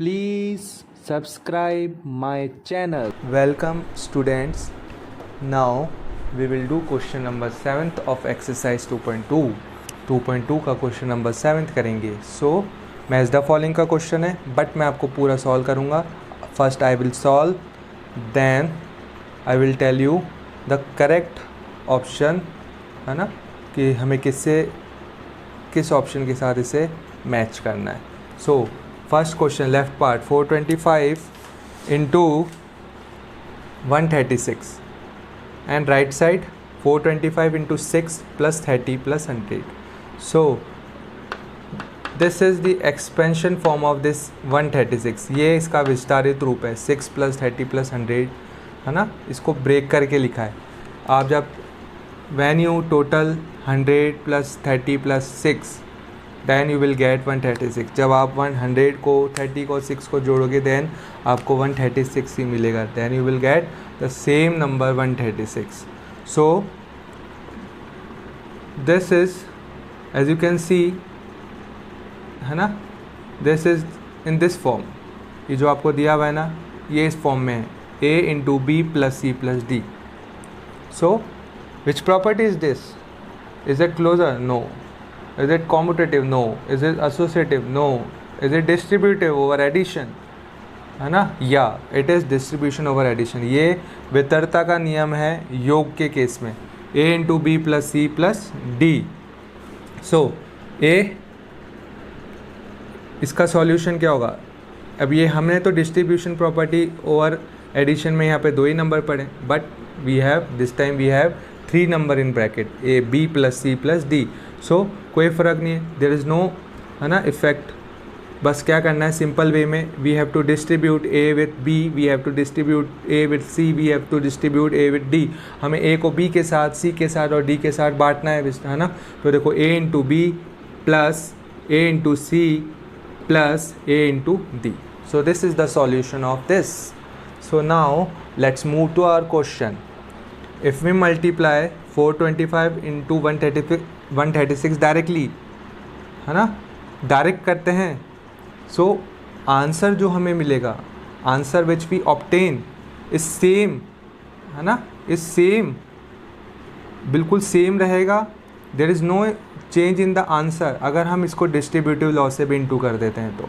Please subscribe my channel. Welcome students. Now we will do question number 7th of exercise 2.2. 2.2 का question number 7th करेंगे. So match the following का question है, but मैं आपको पूरा solve करूँगा. First I will solve, then I will tell you the correct option, है ना, कि हमें किस ऑप्शन के साथ इसे मैच करना है. So first question, left part 425 into 136 and right side 425 into 6 plus 30 plus 100. So this is the expansion form of this 136. ये इसका विस्तारित रूप है. 6 प्लस 30 प्लस 100, है ना, इसको ब्रेक करके लिखा है. आप जब when you total 100 plus 30 plus 6 then you will get 136. जब आप 100 को 30 को 6 को जोड़ोगे देन आपको 136 ही मिलेगा. Then you will get the same number 136. So this is as you can see, है ना, this is in this form. ये जो आपको दिया हुआ है ना, ये इस फॉर्म में है, a into B plus C plus D. So which property is this? Is it closure? No. Is it commutative? No. Is it associative? No. Is it distributive over addition? है ना, या it is distribution over addition. ये वितरता का नियम है योग के केस में. a into B plus C plus D. So a, इसका सॉल्यूशन क्या होगा? अब ये हमने तो डिस्ट्रीब्यूशन प्रॉपर्टी ओवर एडिशन में यहाँ पे 2 ही नंबर पढ़े, but we have this time we have 3 number in bracket, a b plus C plus D. So कोई फ़र्क नहीं है, देयर इज़ नो, है ना, इफेक्ट. बस क्या करना है सिंपल वे में, we have to distribute a with b, we have to distribute a with c, we have to distribute a with d. हमें a को b के साथ, c के साथ और d के साथ बांटना है ना. तो देखो a into B plus a into C plus a into D. So this is the solution of this. So now let's move to our question. If we multiply 425 into 136 directly, है ना, direct करते हैं. So answer जो हमें मिलेगा, answer which we obtain is same, है ना, is same, बिल्कुल सेम रहेगा. There is no change in the answer अगर हम इसको डिस्ट्रीब्यूटिव लॉ से भी इंटू कर देते हैं तो.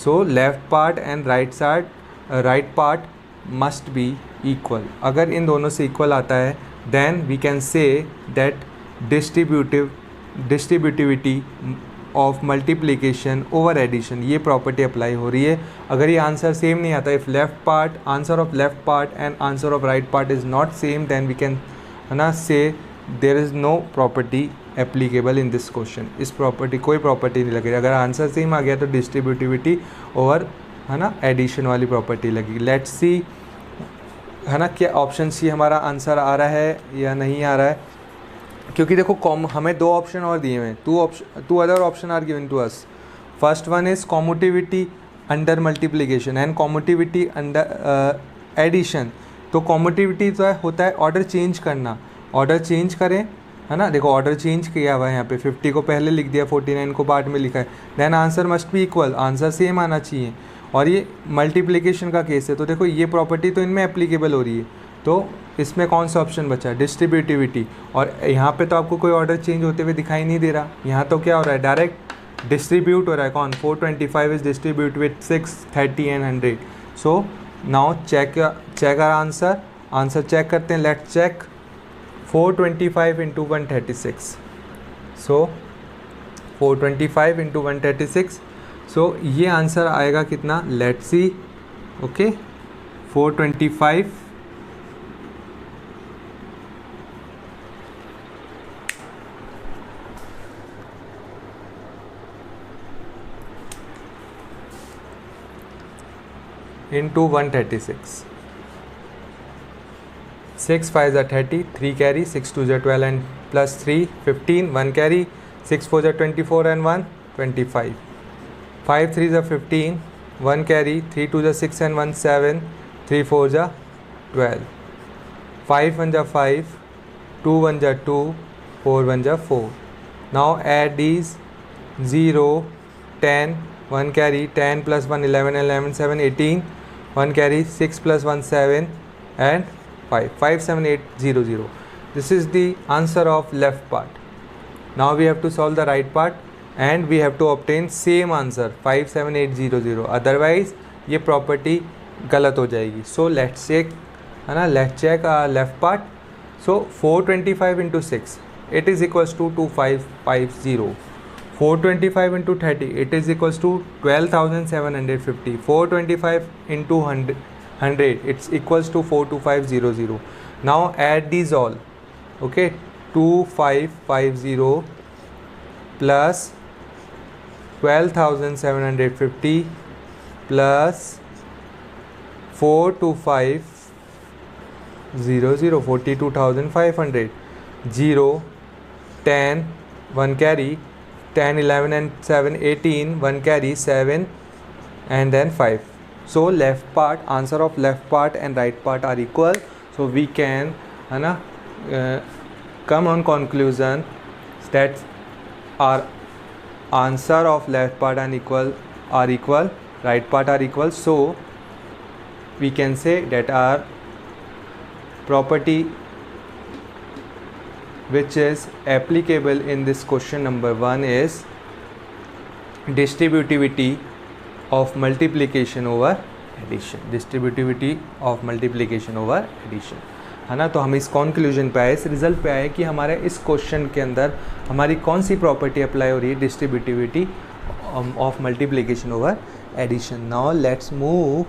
So left part and right part must be equal. अगर इन दोनों से इक्वल आता है then we can say that distributivity of multiplication over addition, ये प्रॉपर्टी अप्लाई हो रही है. अगर ये आंसर सेम नहीं आता, if left part, answer of left part and answer of right part is not same, then we can, है ना, say there is no property applicable in this question. इस प्रॉपर्टी कोई प्रॉपर्टी नहीं लगेगी. अगर answer same आ गया तो distributivity over, है ना, एडिशन वाली प्रॉपर्टी लगेगी. लेट्स सी, है ना, क्या ऑप्शन सी हमारा आंसर आ रहा है या नहीं आ रहा है. क्योंकि देखो हमें 2 ऑप्शन और दिए हुए हैं. 2 other option are given to us. First one is commutativity under multiplication and commutativity under addition. तो कॉम्यूटिविटी तो होता है ऑर्डर चेंज करना. ऑर्डर चेंज करें, है ना, देखो ऑर्डर चेंज किया हुआ है यहाँ पे. 50 को पहले लिख दिया, 49 को बाद में लिखा है. Then answer must be equal, answer same आना चाहिए. और ये मल्टीप्लिकेशन का केस है तो देखो ये प्रॉपर्टी तो इनमें एप्लीकेबल हो रही है. तो इसमें कौन सा ऑप्शन बचा? डिस्ट्रीब्यूटिविटी. और यहाँ पे तो आपको कोई ऑर्डर चेंज होते हुए दिखाई नहीं दे रहा. यहाँ तो क्या हो रहा है, डायरेक्ट डिस्ट्रीब्यूट हो रहा है. कौन? 425 is distribute with 6, 30 and 100. So now check our answer. Answer check करते हैं. Let's check. 425 इंटू 136. सो 425 इंटू 136. सो ये आंसर आएगा कितना? Let's see. Okay, 425 into 136. 6 5 are 30, 3 carry, 6 2 are 12 and plus 3 15, 1 carry, 6 4 are 24 and 1 25. 5 3 are 15, 1 carry, 3 2 are 6 and 1 7, 3 4 are 12. 5 1 are 5, 2 1 are 2, 4 1 are 4. Now add these 0, 10, 1 carry, 10 plus 1 11, 11 7 18, 1 carry, 6 plus 1 7 and 5, 5 7 8 0 0. This is the answer of left part. Now we have to solve the right part and we have to obtain same answer 5 7 8 0 0, otherwise ये property गलत हो जाएगी. So let's check, है ना, let's check left part. So 425 into 6, it is equals to 2550. 425 into 30, it is equals to 12,750. 425 into 100, it's equals to 42500. Now add these all. Okay, 2550 plus 12,750 plus 42500, 42,500. 0, 10, 1 carry, 10 11 and 7 18, 1 carry, 7 and then 5. So left part, answer of left part and right part are equal. So we can come on conclusion that our answer of left part are equal, right part are equal. So we can say that our property which is applicable in this question number 1 is distributivity of multiplication over addition. Distributivity of multiplication over addition, है ना. तो हम इस conclusion पे आए, इस result पे आए कि हमारे इस क्वेश्चन के अंदर हमारी कौन सी प्रॉपर्टी अप्लाई हो रही है, distributivity of multiplication over addition. Now let's move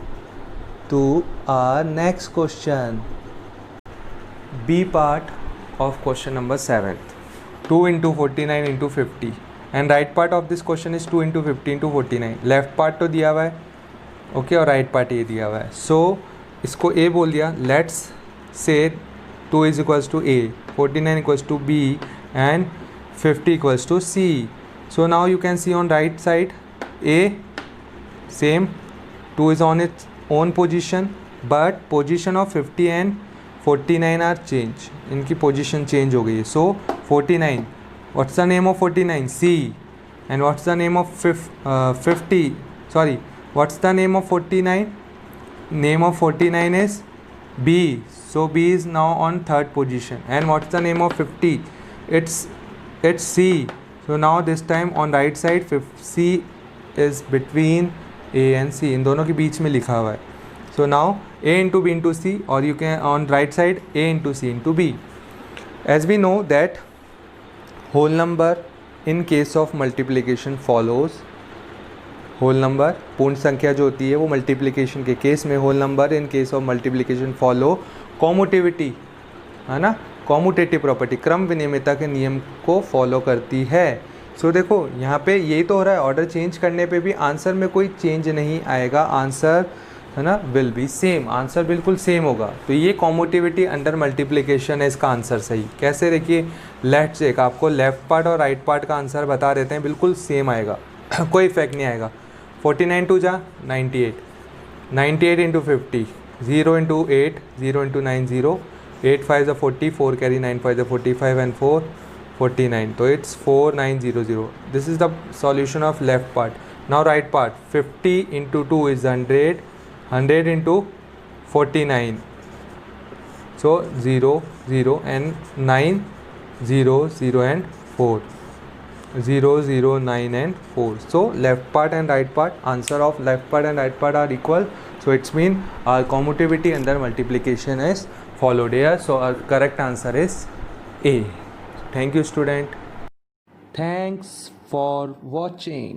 to our next question, B part of question number 7, 2 into 49 into 50 and right part of this question is 2 into 50 into 49. Left part तो दिया हुआ है, okay, और right part ये दिया हुआ है. सो इसको ए बोल दिया. Let's say 2 is equals to A, 49 equals to B and 50 equals to C. So now you can see on right side A same, 2 is on its own position but position of 50 and 49 are change, इनकी position change हो गई है. सो 49, what's the name of 49? C. And what's the name of 50? Sorry, what's the name of 49? Name of 49 is B. So B is now on third position. And what's the name of 50? It's C. So now this time on right side C is between A and C, इन दोनों के बीच में लिखा हुआ है. So now a into b into c, or you can on right side a into c into b. As we know that whole number in case of multiplication follows, whole number पूर्ण संख्या जो होती है वो multiplication के case में, whole number in case of multiplication follow commutativity, है ना, commutative property, क्रम विनिमयता के नियम को फॉलो करती है. सो देखो यहाँ पे यही तो हो रहा है, ऑर्डर चेंज करने पे भी आंसर में कोई चेंज नहीं आएगा, आंसर, है ना, विल बी सेम, आंसर बिल्कुल सेम होगा. तो ये कॉम्यूटिविटी अंडर मल्टीप्लिकेशन है इसका आंसर सही. कैसे? देखिए, लेट्स चेक, आपको लेफ्ट पार्ट और राइट पार्ट का आंसर बता देते हैं, बिल्कुल सेम आएगा कोई इफेक्ट नहीं आएगा. 49 टू जा 98, 98 इंटू 50, 0 इंटू 8, 0 इंटू 9 0, 8 5 ज़ा 40, 4 कैरी, 9 5 ज़ा 45 एंड 4 49. तो it's 4900. This is the solution of left part. Now right part, 50 into 2 is 100, 100 into 49, so 0 0 and 9, 0 0 and 4, 0 0 9 and 4. So left part and right part, answer of left part and right part are equal. So it's mean our commutativity under multiplication is followed here. So our correct answer is A. Thank you, student. Thanks for watching.